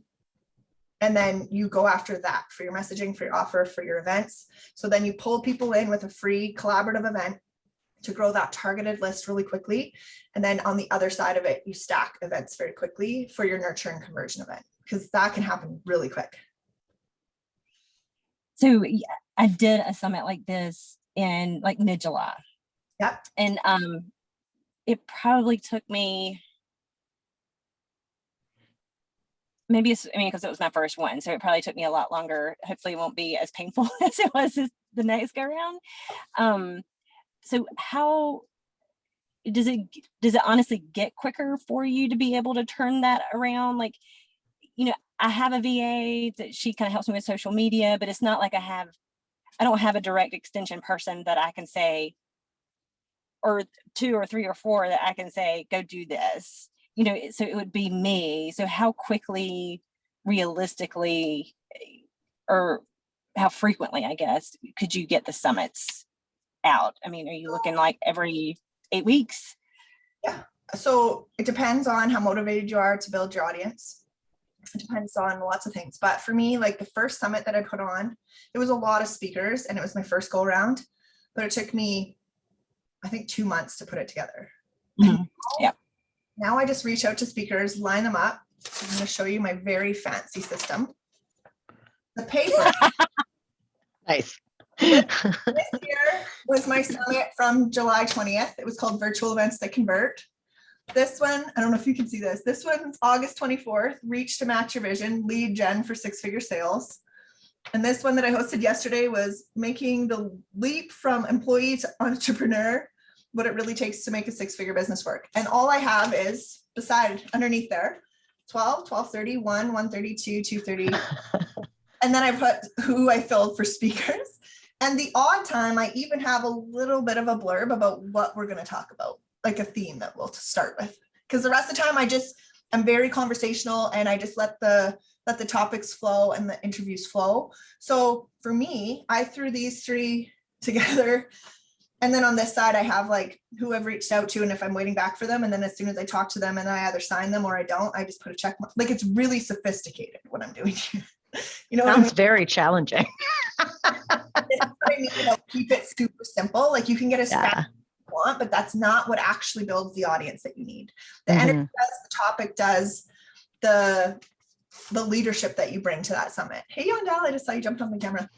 And then you go after that for your messaging, for your offer, for your events. So then you pull people in with a free collaborative event to grow that targeted list really quickly. And then on the other side of it, you stack events very quickly for your nurture and conversion event, because that can happen really quick. So I did a summit like this in like mid-July. Yep. And it probably took me, maybe it's, I mean, because it was my first one, so it probably took me a lot longer. Hopefully it won't be as painful as it was the next go round. So how does it honestly get quicker for you to be able to turn that around? Like, you know, I have a VA that she kind of helps me with social media, but it's not like I don't have a direct extension person that I can say, or 2 or 3 or 4 that I can say, go do this, you know, so it would be me. So how quickly, realistically, or how frequently, I guess, could you get the summits out? I mean, are you looking like every 8 weeks? Yeah. So it depends on how motivated you are to build your audience. It depends on lots of things. But for me, like the first summit that I put on, it was a lot of speakers and it was my first go around, but it took me, I think, 2 months to put it together. Mm-hmm. Yeah. Now I just reach out to speakers, line them up. I'm going to show you my very fancy system. The paper. Nice. This year was my summit from July 20th. It was called Virtual Events That Convert. This one, I don't know if you can see this. This one's August 24th, Reach to Match Your Vision, Lead Gen for 6-figure sales. And this one that I hosted yesterday was making the leap from employee to entrepreneur, what it really takes to make a 6-figure business work. And all I have is underneath there, 12, 12:30, 1, 1:32, 2:30. And then I put who I filled for speakers. And the odd time, I even have a little bit of a blurb about what we're going to talk about, like a theme that we'll start with. Because the rest of the time, I'm very conversational and I just let the topics flow and the interviews flow. So for me, I threw these 3 together. And then on this side, I have like who I've reached out to and if I'm waiting back for them. And then as soon as I talk to them and I either sign them or I don't, I just put a check mark. Like it's really sophisticated what I'm doing here. You know, sounds very challenging. This is what I mean about keep it super simple. Like you can get as fast as you want, but that's not what actually builds the audience that you need. The energy does, the topic does, the leadership that you bring to that summit. Hey, Yondell, I just saw you jumped on the camera.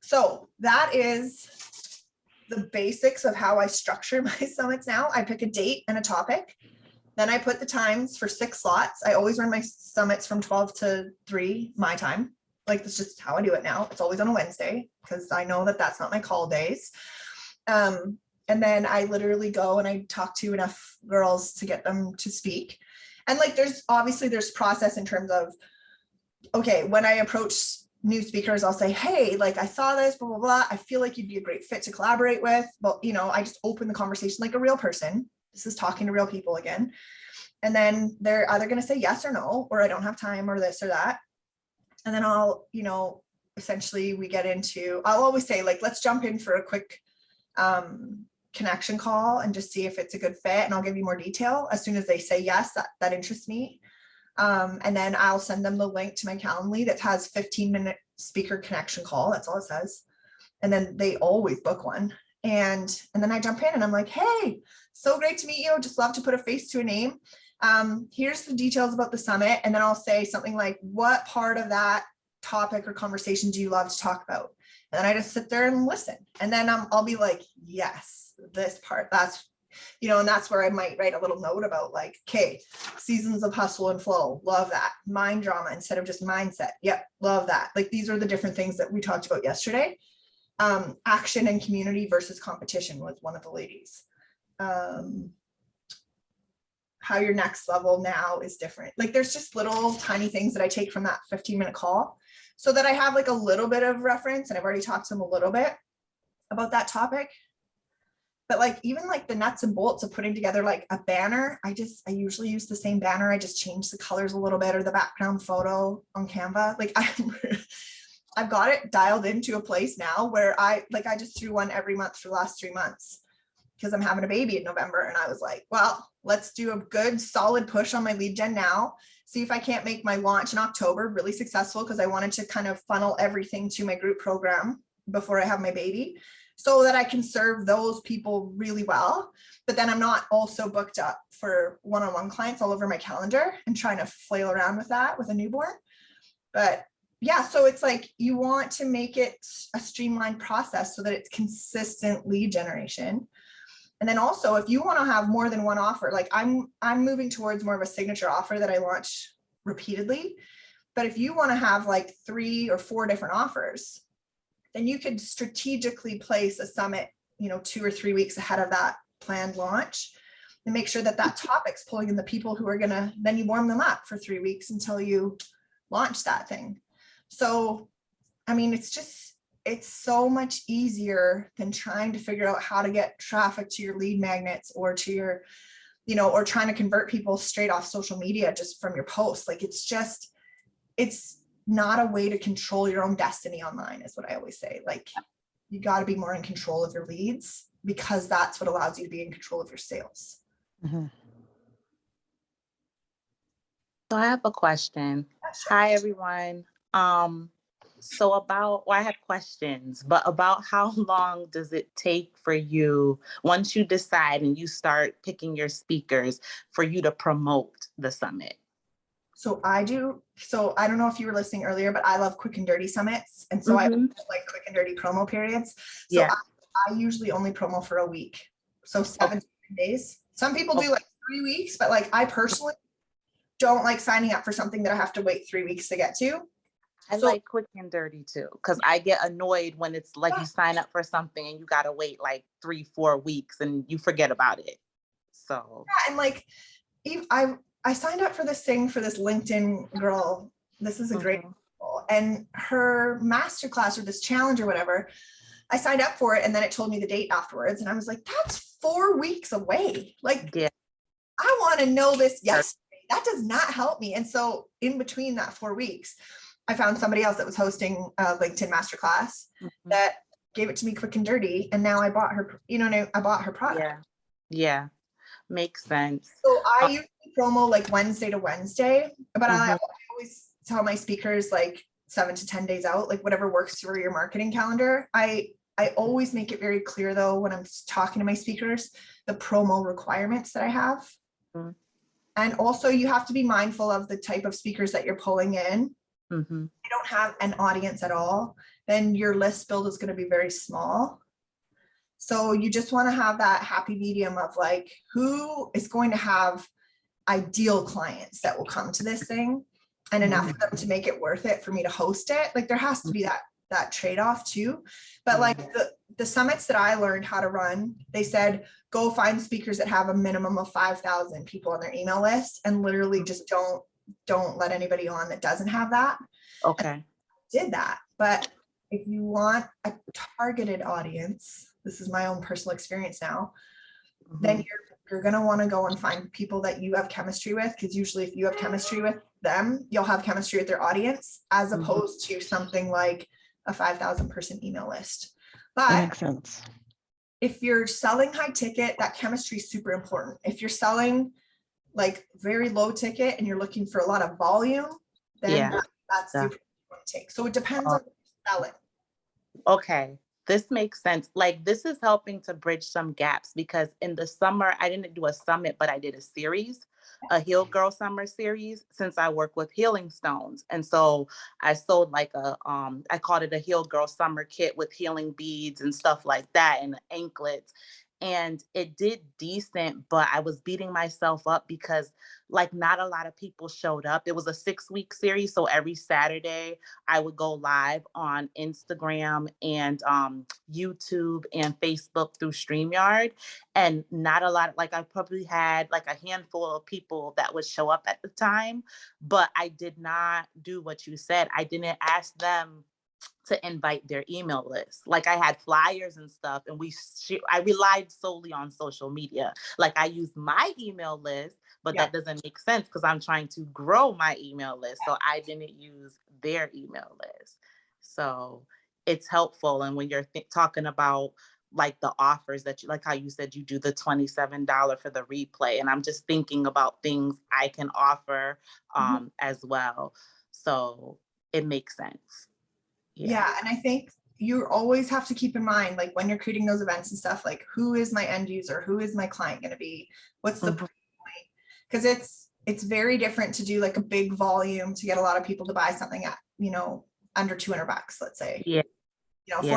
So that is the basics of how I structure my summits now. I pick a date and a topic. Then I put the times for 6 slots. I always run my summits from 12 to 3 my time. Like that's just how I do it now. It's always on a Wednesday because I know that that's not my call days. And then I literally go and I talk to enough girls to get them to speak. And like there's process in terms of, okay, when I approach new speakers, I'll say, hey, like I saw this, blah, blah, blah. I feel like you'd be a great fit to collaborate with. But, you know, I just open the conversation like a real person. This is talking to real people again. And then they're either going to say yes or no, or I don't have time or this or that. And then I'll, you know, essentially we get into, I'll always say like, let's jump in for a quick connection call and just see if it's a good fit. And I'll give you more detail as soon as they say yes, that interests me. And then I'll send them the link to my Calendly that has 15-minute speaker connection call. That's all it says. And then they always book one. And then I jump in and I'm like, hey, so great to meet you. Just love to put a face to a name. Here's the details about the summit. And then I'll say something like, what part of that topic or conversation do you love to talk about? And then I just sit there and listen. And then I'll be like, yes, this part, that's, you know, and that's where I might write a little note about like, okay, seasons of hustle and flow. Love that. Mind drama instead of just mindset. Yep. Love that. Like these are the different things that we talked about yesterday. Action and community versus competition was one of the ladies. How your next level now is different. Like there's just little tiny things that I take from that 15-minute call so that I have like a little bit of reference and I've already talked to them a little bit about that topic. But like even like the nuts and bolts of putting together like a banner, I usually use the same banner. I just change the colors a little bit or the background photo on Canva. Like I've got it dialed into a place now where I just threw one every month for the last 3 months because I'm having a baby in November. And I was like, well, let's do a good solid push on my lead gen now. See if I can't make my launch in October really successful, because I wanted to kind of funnel everything to my group program before I have my baby, so that I can serve those people really well. But then I'm not also booked up for one-on-one clients all over my calendar and trying to flail around with that with a newborn. But yeah, so it's like you want to make it a streamlined process so that it's consistent lead generation. And then also, if you want to have more than one offer, like I'm moving towards more of a signature offer that I launch repeatedly. But if you want to have like 3 or 4 different offers, then you could strategically place a summit, 2 or 3 weeks ahead of that planned launch, and make sure that that topic's pulling in the people who are gonna, then you warm them up for 3 weeks until you launch that thing. So, I mean, it's so much easier than trying to figure out how to get traffic to your lead magnets, or to your, or trying to convert people straight off social media just from your posts. Like, it's not a way to control your own destiny online, is what I always say. Like, you got to be more in control of your leads, because that's what allows you to be in control of your sales. Mm-hmm. So I have a question. Hi, everyone. I have questions, but about how long does it take for you, once you decide and you start picking your speakers, for you to promote the summit? So I don't know if you were listening earlier, but I love quick and dirty summits. And so I like quick and dirty promo periods. So Yeah. I usually only promo for a week. So 7 to 10 days. Some people do like 3 weeks, but like I personally don't like signing up for something that I have to wait 3 weeks to get to. I like quick and dirty too, because I get annoyed when it's like you sign up for something and you got to wait like 3-4 weeks and you forget about it. So yeah, and like I signed up for this thing for this LinkedIn girl. This is a great example. And her masterclass, or this challenge or whatever, I signed up for it, and then it told me the date afterwards. And I was like, that's 4 weeks away. Like, yeah. I want to know this yesterday. That does not help me. And so in between that 4 weeks, I found somebody else that was hosting a LinkedIn masterclass that gave it to me quick and dirty. And now I bought her, I bought her product. Yeah. Yeah. Makes sense. So I usually promo like Wednesday to Wednesday, but I always tell my speakers like 7 to 10 days out, like whatever works for your marketing calendar. I always make it very clear though, when I'm talking to my speakers, the promo requirements that I have. And also you have to be mindful of the type of speakers that you're pulling in. If you don't have an audience at all, then your list build is going to be very small. So you just want to have that happy medium of like, who is going to have ideal clients that will come to this thing, and enough for them to make it worth it for me to host it. Like, there has to be that trade-off too. But like the summits that I learned how to run, they said, go find speakers that have a minimum of 5,000 people on their email list, and literally just don't let anybody on that doesn't have that. Okay. And I did that. But if you want a targeted audience, this is my own personal experience now, then you're going to want to go and find people that you have chemistry with, because usually if you have chemistry with them, you'll have chemistry with their audience, as opposed to something like a 5,000 person email list. But that makes sense. If you're selling high ticket, that chemistry is super important. If you're selling like very low ticket and you're looking for a lot of volume, then that's super important to take. So it depends on what you're selling. Okay. This makes sense. Like, this is helping to bridge some gaps, because in the summer, I didn't do a summit, but I did a series, a Heal Girl Summer series, since I work with healing stones. And so I sold like I called it a Heal Girl Summer kit with healing beads and stuff like that, and anklets. And it did decent, but I was beating myself up because like not a lot of people showed up. It was a 6-week series. So every Saturday I would go live on Instagram and YouTube and Facebook through StreamYard. And not a lot, like I probably had like a handful of people that would show up at the time, but I did not do what you said. I didn't ask them to invite their email list. Like, I had flyers and stuff, and I relied solely on social media. Like, I used my email list, but that doesn't make sense because I'm trying to grow my email list. So I didn't use their email list. So it's helpful. And when you're talking about like the offers that you, like how you said you do the $27 for the replay. And I'm just thinking about things I can offer as well. So it makes sense. Yeah. And I think you always have to keep in mind, like when you're creating those events and stuff, like who is my end user? Who is my client going to be? What's the point? Because it's very different to do like a big volume to get a lot of people to buy something at, under $200, let's say, Yeah. 40,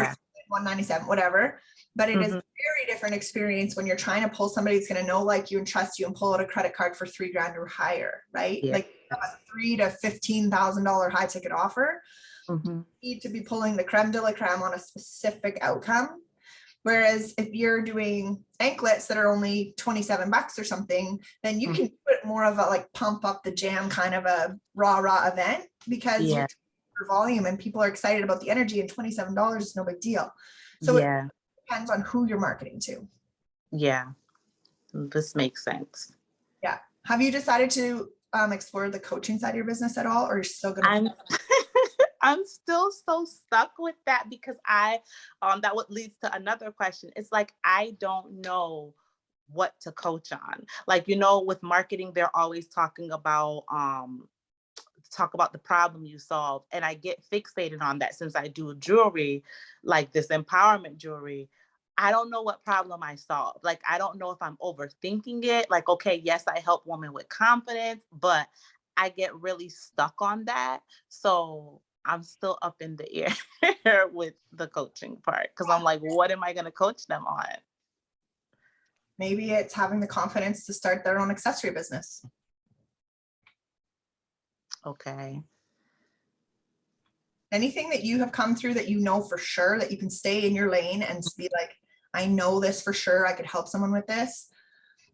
197, whatever. But it is a very different experience when you're trying to pull somebody that's going to know, like you, and trust you, and pull out a credit card for $3,000 or higher, right? Yeah. Like you have a $3,000 to $15,000 high ticket offer. You need to be pulling the creme de la creme on a specific outcome. Whereas if you're doing anklets that are only $27 or something, then you can put more of a like pump up the jam kind of a rah event, because you're for volume and people are excited about the energy, and $27 is no big deal. So it depends on who you're marketing to. Yeah. This makes sense. Yeah. Have you decided to explore the coaching side of your business at all, or you're still going to? I'm still so stuck with that, because that would lead to another question. It's like, I don't know what to coach on. Like, with marketing, they're always talking about, the problem you solve. And I get fixated on that since I do jewelry, like this empowerment jewelry. I don't know what problem I solve. Like, I don't know if I'm overthinking it. Like, okay, yes, I help women with confidence, but I get really stuck on that. So I'm still up in the air with the coaching part, because I'm like, what am I going to coach them on? Maybe it's having the confidence to start their own accessory business. Okay. Anything that you have come through that you know for sure that you can stay in your lane and be like, I know this for sure, I could help someone with this.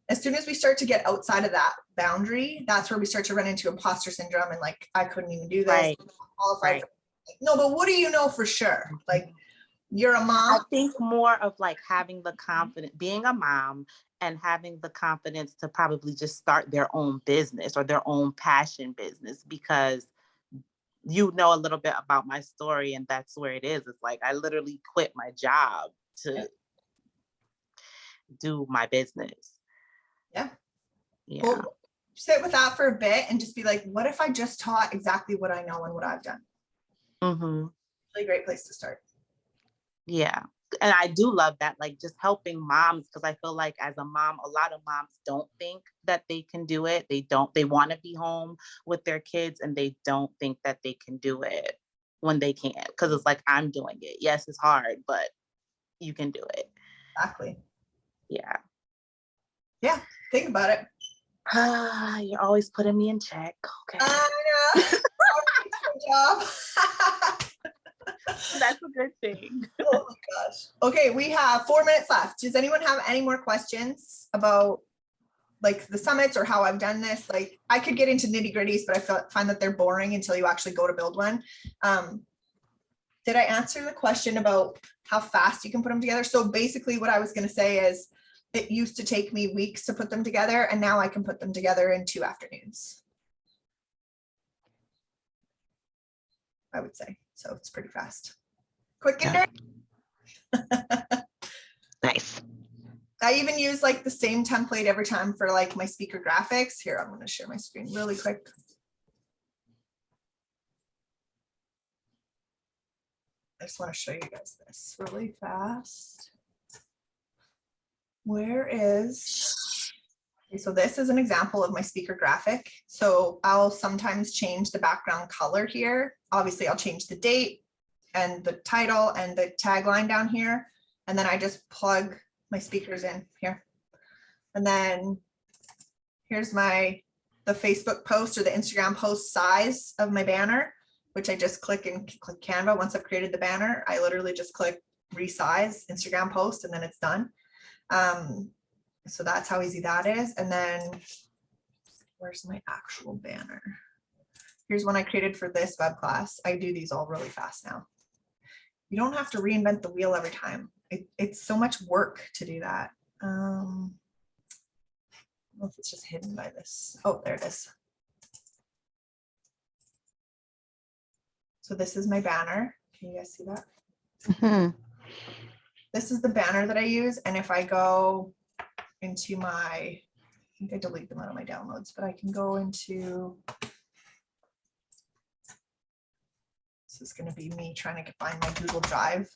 As soon as we start to get outside of that boundary, that's where we start to run into imposter syndrome and like, I couldn't even do this. Right. No, but what do you know for sure? Like, you're a mom. I think more of like having the confidence, being a mom, and having the confidence to probably just start their own business or their own passion business, because you know a little bit about my story, and that's where it is. It's like I literally quit my job to do my business. Yeah. Well, sit with that for a bit and just be like, what if I just taught exactly what I know and what I've done? Really great place to start. Yeah. And I do love that, like just helping moms, because I feel like as a mom, a lot of moms don't think that they can do it. They want to be home with their kids, and they don't think that they can do it when they can't, because it's like, I'm doing it. Yes, it's hard, but you can do it. Exactly. Yeah. Yeah. Think about it. You're always putting me in check. Okay. I know. Good job. That's a good thing. Oh my gosh. Okay, we have 4 minutes left. Does anyone have any more questions about like the summits or how I've done this? Like, I could get into nitty gritties, but I find that they're boring until you actually go to build one. Did I answer the question about how fast you can put them together? So basically what I was going to say is, it used to take me weeks to put them together, and now I can put them together in 2 afternoons, I would say. So it's pretty fast. Quick and dirty. Nice. I even use like the same template every time for like my speaker graphics. Here, I'm going to share my screen really quick. I just want to show you guys this really fast. Where is, okay, so this is an example of my speaker graphic. So I'll sometimes change the background color here. Obviously I'll change the date and the title and the tagline down here. And then I just plug my speakers in here. And then here's the Facebook post or the Instagram post size of my banner, which I just click Canva. Once I've created the banner, I literally just click resize Instagram post, and then it's done. So that's how easy that is. And then where's my actual banner? Here's one I created for this web class. I do these all really fast now. You don't have to reinvent the wheel every time. It's so much work to do that. I don't know if it's just hidden by this. Oh, there it is. So this is my banner. Can you guys see that? this is the banner that I use. And if I go into my, I think I delete them out of my downloads, but I can go into, this is going to be me trying to find my Google Drive.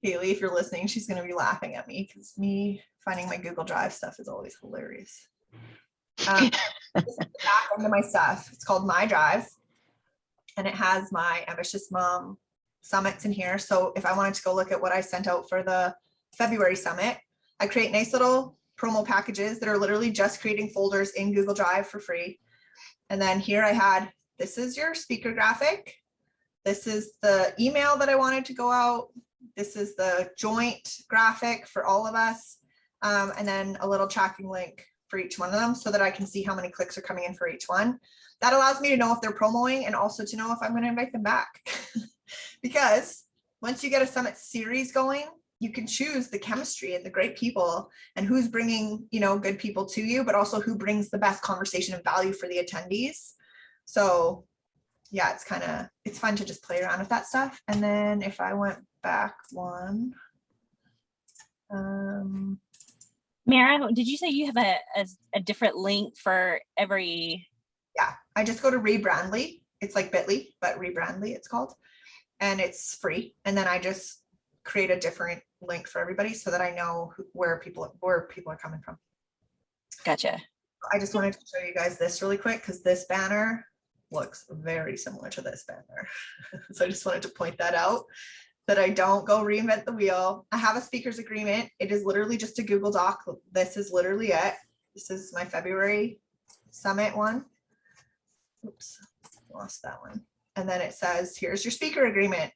Haley, if you're listening, she's going to be laughing at me because me finding my Google Drive stuff is always hilarious. This is the back end of my stuff. It's called My Drive, and it has my Ambitious Mom summits in here. So if I wanted to go look at what I sent out for the February summit, I create nice little promo packages that are literally just creating folders in Google Drive for free. And then here I had, this is your speaker graphic. This is the email that I wanted to go out. This is the joint graphic for all of us. And then a little tracking link for each one of them so that I can see how many clicks are coming in for each one. That allows me to know if they're promoting and also to know if I'm going to invite them back. Because once you get a summit series going, you can choose the chemistry and the great people and who's bringing, you know, good people to you, but also who brings the best conversation and value for the attendees. So yeah, it's fun to just play around with that stuff. And then if I went back one, Mara, did you say you have a different link for every? Yeah, I just go to Rebrandly. It's like Bitly, but Rebrandly it's called, and it's free. And then I just create a different link for everybody so that I know where people are coming from. Gotcha. I just wanted to show you guys this really quick because this banner looks very similar to this banner. So I just wanted to point that out, that I don't go reinvent the wheel. I have a speakers agreement. It is literally just a Google Doc. This is literally it. This is my February summit one. Oops, lost that one. And then it says, here's your speaker agreement.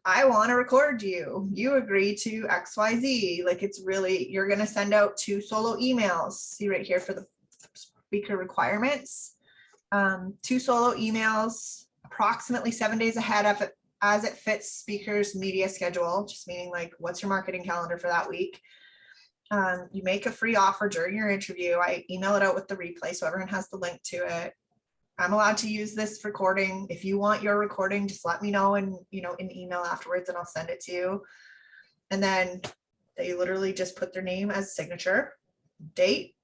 I want to record you. You agree to XYZ. Like, it's really, you're going to send out 2 solo emails. See right here for the speaker requirements. 2 solo emails, approximately 7 days ahead of it, as it fits speaker's media schedule, just meaning like, what's your marketing calendar for that week? You make a free offer during your interview. I email it out with the replay so everyone has the link to it. I'm allowed to use this recording. If you want your recording, just let me know and, you know, in email afterwards and I'll send it to you. And then they literally just put their name as signature, date,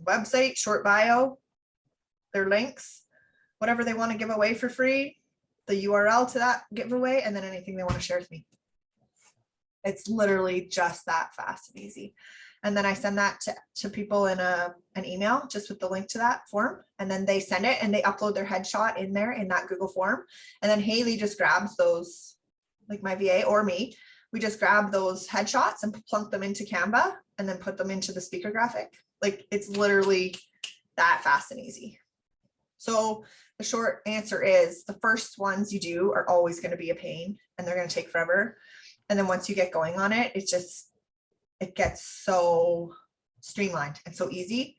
website, short bio, their links, whatever they want to give away for free, the URL to that giveaway, and then anything they want to share with me. It's literally just that fast and easy. And then I send that to people in an email just with the link to that form. And then they send it and they upload their headshot in there in that Google form. And then Haley just grabs those, like my VA or me, we just grab those headshots and plunk them into Canva and then put them into the speaker graphic. Like, it's literally that fast and easy. So the short answer is the first ones you do are always going to be a pain and they're going to take forever. And then once you get going on it, it gets so streamlined and so easy.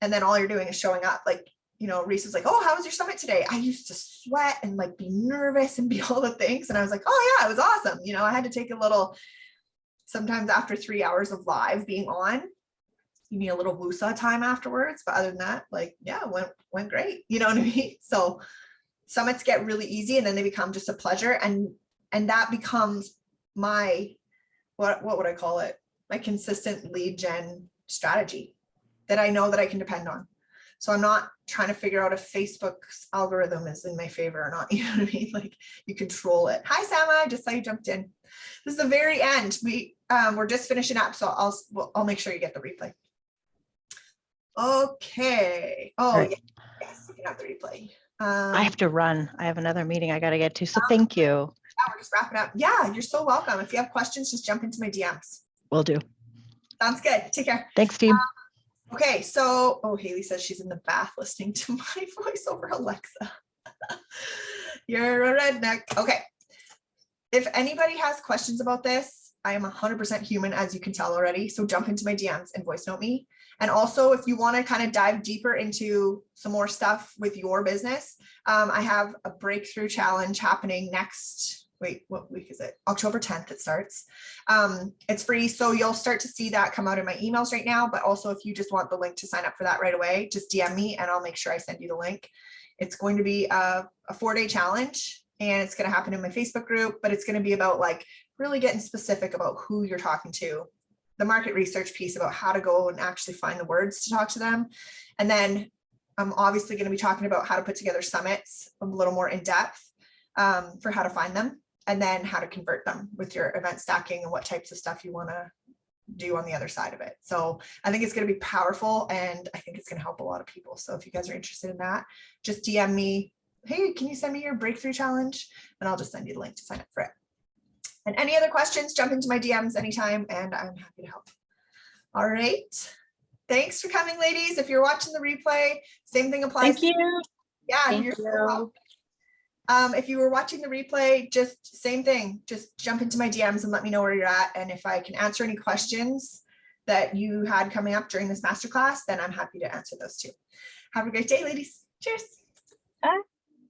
And then all you're doing is showing up. Like, you know, Reese was like, oh, how was your summit today? I used to sweat and like be nervous and be all the things. And I was like, oh yeah, it was awesome. You know, I had to take a little, sometimes after 3 hours of live being on, you need a little woosah time afterwards. But other than that, like, yeah, went great. You know what I mean? So summits get really easy and then they become just a pleasure. And that becomes my, what would I call it? My consistent lead gen strategy that I know that I can depend on. So I'm not trying to figure out if Facebook's algorithm is in my favor or not. You know what I mean? Like, you control it. Hi, Sama. I just saw you jumped in. This is the very end. We're just finishing up. So I'll make sure you get the replay. Okay. Oh, Right. yes, you can have the replay. I have to run. I have another meeting I got to get to. So thank you. Yeah, we're just wrapping up. Yeah, you're so welcome. If you have questions, just jump into my DMs. Will do. Sounds good. Take care. Thanks, team. Okay, so, oh, Haley says she's in the bath listening to my voice over Alexa. You're a redneck. Okay. If anybody has questions about this, I am 100% human, as you can tell already. So jump into my DMs and voice note me. And also, if you want to kind of dive deeper into some more stuff with your business, I have a breakthrough challenge happening next. Wait, what week is it? October 10th it starts. It's free, so you'll start to see that come out in my emails right now. But also, if you just want the link to sign up for that right away, just DM me and I'll make sure I send you the link. It's going to be a 4-day challenge. and it's going to happen in my Facebook group, but it's going to be about like really getting specific about who you're talking to, the market research piece about how to go and actually find the words to talk to them. And then I'm obviously going to be talking about how to put together summits a little more in depth for how to find them, and then how to convert them with your event stacking and what types of stuff you want to do on the other side of it. So I think it's going to be powerful, and I think it's going to help a lot of people. So if you guys are interested in that, just DM me, hey, can you send me your breakthrough challenge? And I'll just send you the link to sign up for it. And any other questions, jump into my DMs anytime, and I'm happy to help. All right. Thanks for coming, ladies. If you're watching the replay, same thing applies. Thank you. Yeah, Thank you're so you. welcome. If you were watching the replay, just same thing, just jump into my DMs and let me know where you're at. And if I can answer any questions that you had coming up during this masterclass, then I'm happy to answer those too. Have a great day, ladies. Cheers. Bye.